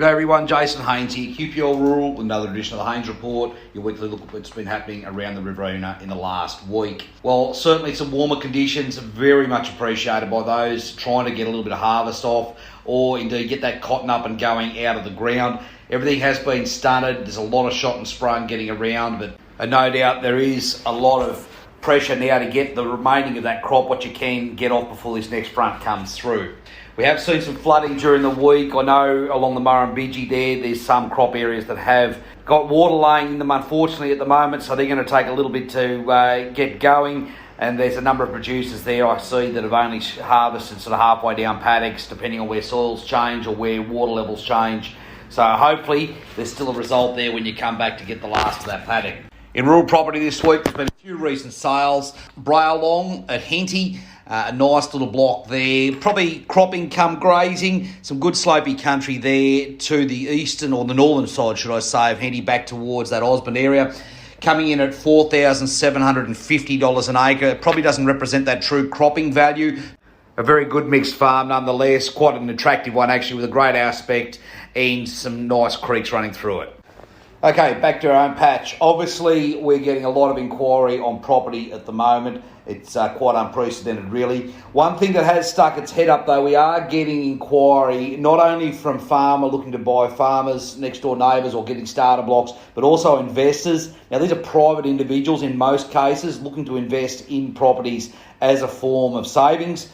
G'day everyone, Jason Haynes here, QPL Rural, with another edition of the Haynes Report, your weekly look at what's been happening around the Riverina in the last week. Well, certainly some warmer conditions, very much appreciated by those trying to get a little bit of harvest off, or indeed get that cotton up and going out of the ground. Everything has been stunted, there's a lot of shot and sprung getting around, but no doubt there is a lot of pressure now to get the remaining of that crop, what you can get off before this next front comes through. We have seen some flooding during the week. I know along the Murrumbidgee there's some crop areas that have got water laying in them, unfortunately, at the moment, so they're going to take a little bit to get going. And there's a number of producers there I see that have only harvested sort of halfway down paddocks, depending on where soils change or where water levels change. So hopefully there's still a result there when you come back to get the last of that paddock. In rural property this week, there's been a few recent sales. Brailong at Henty, a nice little block there. Probably cropping come grazing. Some good slopey country there to the eastern or the northern side, should I say, of Henty back towards that Osborne area. Coming in at $4,750 an acre. It probably doesn't represent that true cropping value. A very good mixed farm nonetheless. Quite an attractive one actually, with a great aspect and some nice creeks running through it. Okay, back to our own patch. Obviously, we're getting a lot of inquiry on property at the moment. It's quite unprecedented, really. One thing that has stuck its head up, though, we are getting inquiry not only from farmer looking to buy farmers, next door neighbours, or getting starter blocks, but also investors. Now, these are private individuals in most cases looking to invest in properties as a form of savings.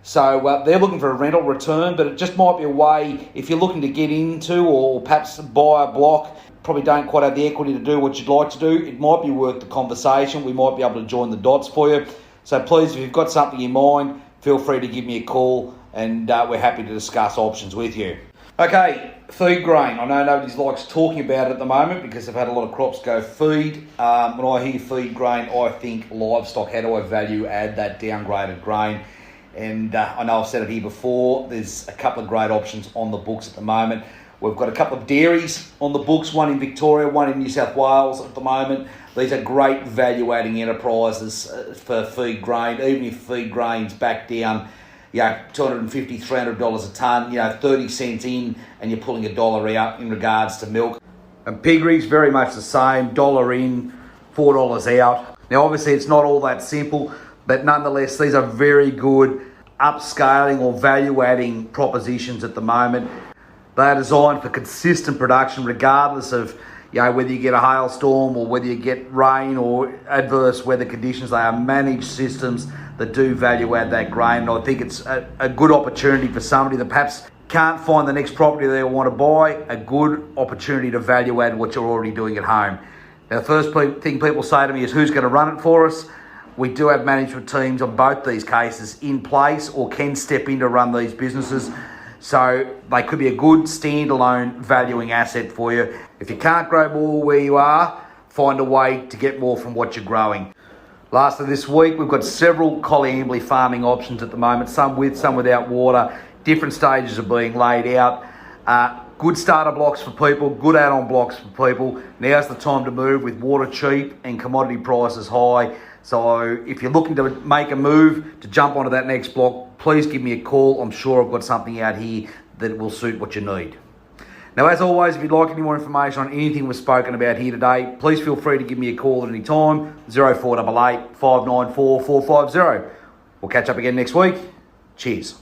So they're looking for a rental return, but it just might be a way, if you're looking to get into or perhaps buy a block, probably don't quite have the equity to do what you'd like to do, it might be worth the conversation. We might be able to join the dots for you. So please, if you've got something in mind, feel free to give me a call, and we're happy to discuss options with you. Okay, feed grain. I know nobody likes talking about it at the moment because they've had a lot of crops go feed. When I hear feed grain, I think livestock. How do I value add that downgraded grain? And I know I've said it here before, there's a couple of great options on the books at the moment. We've got a couple of dairies on the books, one in Victoria, one in New South Wales at the moment. These are great value-adding enterprises for feed grain. Even if feed grain's back down, $250, $300 a tonne, 30 cents in, and you're pulling $1 out in regards to milk. And piggeries, very much the same, $1 in, $4 out. Now, obviously, it's not all that simple, but nonetheless, these are very good upscaling or value-adding propositions at the moment. They are designed for consistent production regardless of whether you get a hailstorm or whether you get rain or adverse weather conditions. They are managed systems that do value add that grain. And I think it's a good opportunity for somebody that perhaps can't find the next property they want to buy, a good opportunity to value add what you're already doing at home. Now, the first thing people say to me is, who's going to run it for us? We do have management teams on both these cases in place or can step in to run these businesses. So they could be a good standalone valuing asset for you. If you can't grow more where you are, find a way to get more from what you're growing. Lastly this week, we've got several COLEAMBALLY farming options at the moment, some with, some without water. Different stages are being laid out. Good starter blocks for people, good add-on blocks for people. Now's the time to move with water cheap and commodity prices high. So if you're looking to make a move to jump onto that next block, please give me a call. I'm sure I've got something out here that will suit what you need. Now, as always, if you'd like any more information on anything we've spoken about here today, please feel free to give me a call at any time, 0488 594 450. We'll catch up again next week. Cheers.